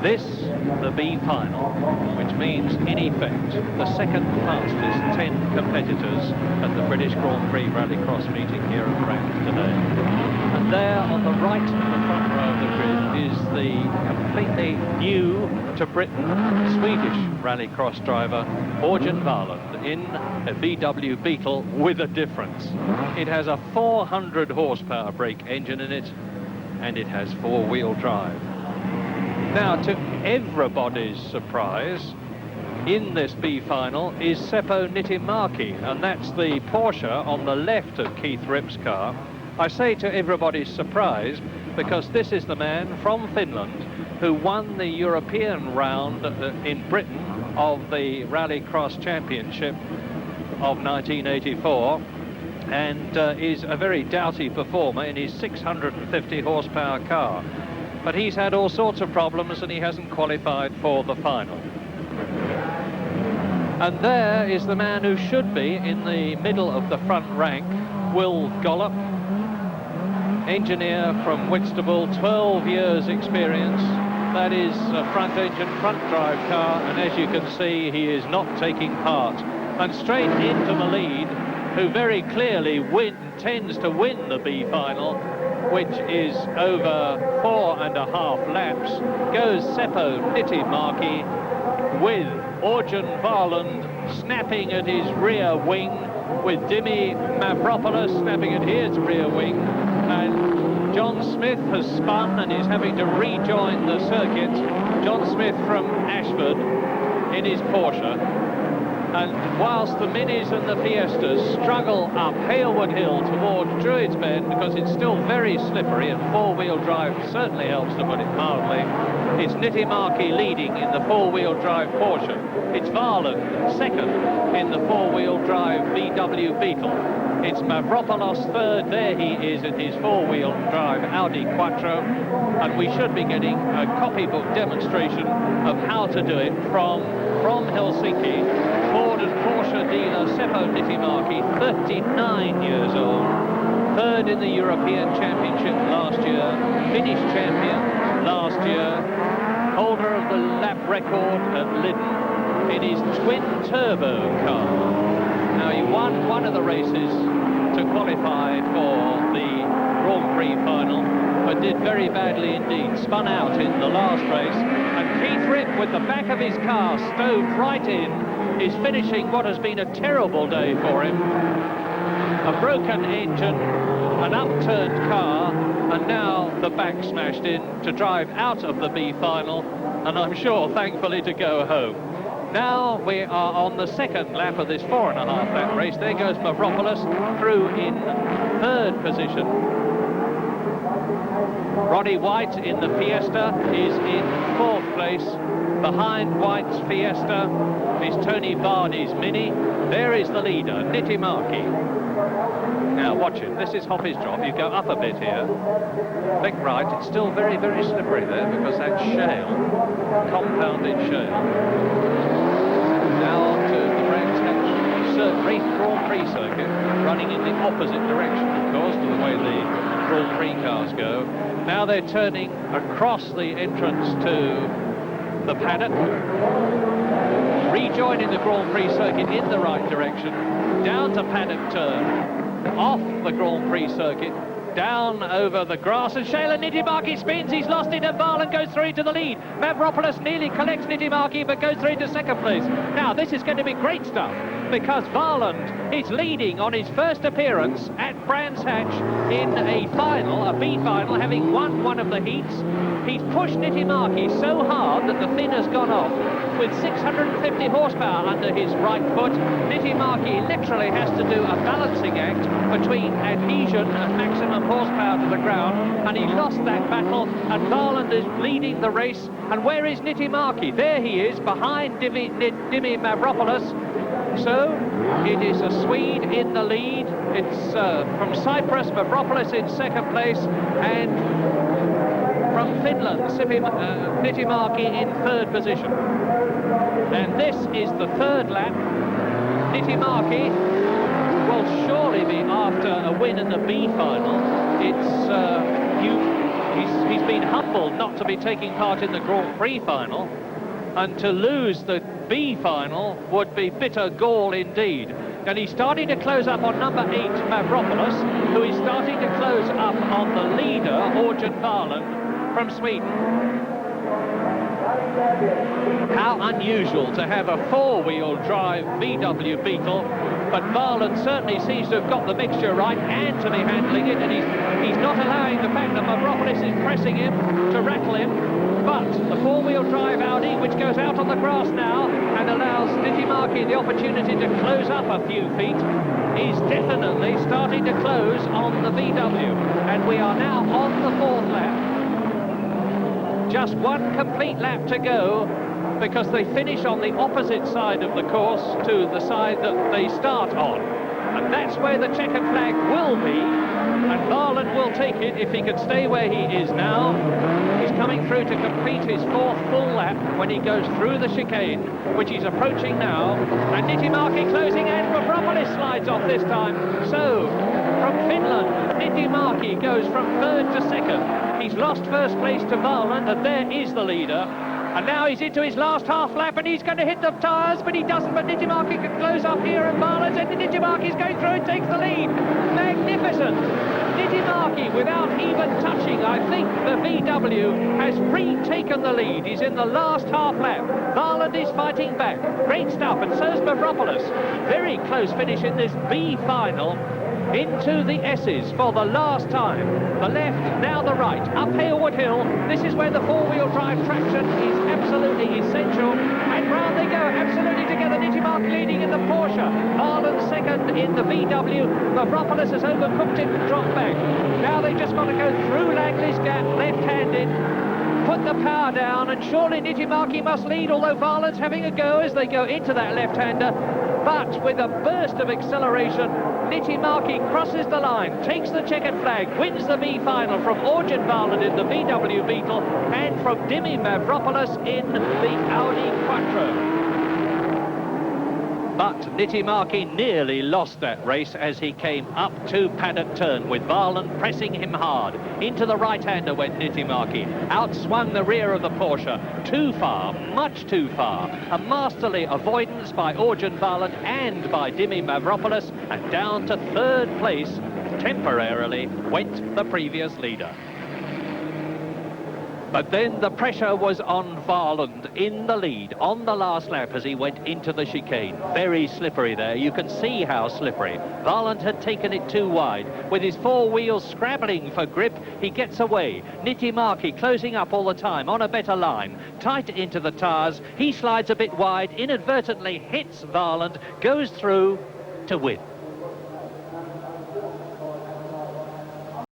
This, the B final, which means, in effect, the second fastest 10 competitors at the British Grand Prix Rallycross meeting here at France today. And there, on the right of the front row of the grid, is the completely new to Britain Swedish Rallycross driver, Orjan Wahlund, in a VW Beetle with a difference. It has a 400 horsepower brake engine in it, and it has four-wheel drive. Now, to everybody's surprise, in this B final is Seppo Niittymaki, and that's the Porsche on the left of Keith Ripp's car. I say to everybody's surprise because this is the man from Finland who won the European round in Britain of the Rallycross Championship of 1984, and is a very doughty performer in his 650 horsepower car. But he's had all sorts of problems and he hasn't qualified for the final. And there is the man who should be in the middle of the front rank, Will Gollop, engineer from Whitstable, 12 years experience. That is a front engine, front drive car, and as you can see, he is not taking part. And straight into the lead, who very clearly tends to win the B final, which is over 4.5 laps, goes Seppo Niittymaki with Orjan Wahlund snapping at his rear wing, with Dimi Mavropoulos snapping at his rear wing, and John Smith has spun and is having to rejoin the circuit. John Smith from Ashford in his Porsche. And whilst the Minis and the Fiestas struggle up Halewood Hill towards Druids Bend, because it's still very slippery and four-wheel drive certainly helps, to put it mildly, it's Niittymaki leading in the four-wheel drive Porsche. It's Wahlund second in the four-wheel drive VW Beetle. It's Mavropoulos third, there he is in his four-wheel drive Audi Quattro, and we should be getting a copybook demonstration of how to do it from Helsinki. Ford and Porsche dealer Seppo Niittymaki, 39 years old, third in the European Championship last year, Finnish champion last year, holder of the lap record at Lydden in his twin-turbo car. Now, he won one of the races to qualify for the Grand Prix final, but did very badly indeed, spun out in the last race, and Keith Ripp, with the back of his car stowed right in, is finishing what has been a terrible day for him. A broken engine, an upturned car, and now the back smashed in to drive out of the B final, and I'm sure, thankfully, to go home. Now we are on the second lap of this 4.5 lap race. There goes Mavropoulos through in third position. Roddy White in the Fiesta is in fourth place. Behind White's Fiesta is Tony Bardy's Mini. There is the leader, Niittymaki. Now watch it, this is Hoppy's drop. You go up a bit here, think right, it's still very, very slippery there because that's shale, compounded shale. Now on to the Brands Hatch race Grand Prix circuit, running in the opposite direction, of course, to the way the Grand Prix cars go. Now they're turning across the entrance to the paddock, rejoining the Grand Prix circuit in the right direction, down to paddock turn, off the Grand Prix circuit, down over the grass, and Shayla Niittymaki spins, he's lost it, and Wahlund goes through to the lead. Mavropoulos nearly collects Niittymaki, but goes through to second place. Now, this is going to be great stuff, because Wahlund is leading on his first appearance at Brands Hatch in a final, a B final, having won one of the heats. He's pushed Niittymaki so hard that the fin has gone off, with 650 horsepower under his right foot. Niittymaki literally has to do a balancing act between adhesion and maximum horsepower to the ground, and he lost that battle, and Wahlund is leading the race. And where is Niittymaki? There he is, behind Dimi Mavropoulos. So it is a Swede in the lead. It's from Cyprus, Mavropoulos in second place, and from Finland, Niittymaki in third position. And this is the third lap. Niittymaki will surely be after a win in the B final. It's He's been humbled not to be taking part in the Grand Prix final, and to lose the B final would be bitter gall indeed. And he's starting to close up on number 8, Mavropoulos, who is starting to close up on the leader, Orjan Wahlund, from Sweden. How unusual to have a four-wheel drive VW Beetle, but Wahlund certainly seems to have got the mixture right and to be handling it, and he's not allowing the fact that Mavropoulos is pressing him to rattle him. But the four-wheel drive Audi, which goes out on the grass now and allows Dimi the opportunity to close up a few feet, is definitely starting to close on the VW. And we are now on the 4th lap. Just one complete lap to go, because they finish on the opposite side of the course to the side that they start on. And that's where the checkered flag will be, and Wahlund will take it if he can stay where he is now. He's coming through to complete his 4th full lap when he goes through the chicane, which he's approaching now. And Dimi closing, and Mavropoulos slides off this time. So, from Finland, Dimi goes from 3rd to 2nd. He's lost 1st place to Wahlund, and there is the leader. And now he's into his last half lap, and he's going to hit the tyres, but he doesn't. But Dimi can close up here, and Wahlund, and Dimi's going through and takes the lead. Magnificent! Dimi, without even touching, I think the VW has taken the lead. He's in the last half lap. Wahlund is fighting back. Great stuff, and so's Mavropoulos. Very close finish in this B final. Into the S's for the last time. The left, now the right, up Hailwood Hill. This is where the four-wheel drive traction is absolutely essential. And round they go, absolutely together. Dimi leading in the Porsche. Wahlund 2nd in the VW. Mavropoulos has overcooked it and dropped back. Now they've just got to go through Langley's Gap, left-handed. Put the power down, and surely Dimi must lead, although Wahlund's having a go as they go into that left-hander. But with a burst of acceleration, Dimi crosses the line, takes the checkered flag, wins the B final from Orjan Wahlund in the VW Beetle and from Dimi Mavropoulos in the Audi Quattro. But Dimi nearly lost that race as he came up to paddock turn, with Wahlund pressing him hard. Into the right-hander went Dimi, outswung the rear of the Porsche. Too far, much too far. A masterly avoidance by Orjan Wahlund and by Dimi Mavropoulos, and down to 3rd place, temporarily, went the previous leader. But then the pressure was on Wahlund in the lead on the last lap as he went into the chicane. Very slippery there. You can see how slippery. Wahlund had taken it too wide. With his 4 wheels scrabbling for grip, he gets away. Dimi closing up all the time on a better line. Tight into the tyres. He slides a bit wide, inadvertently hits Wahlund, goes through to win.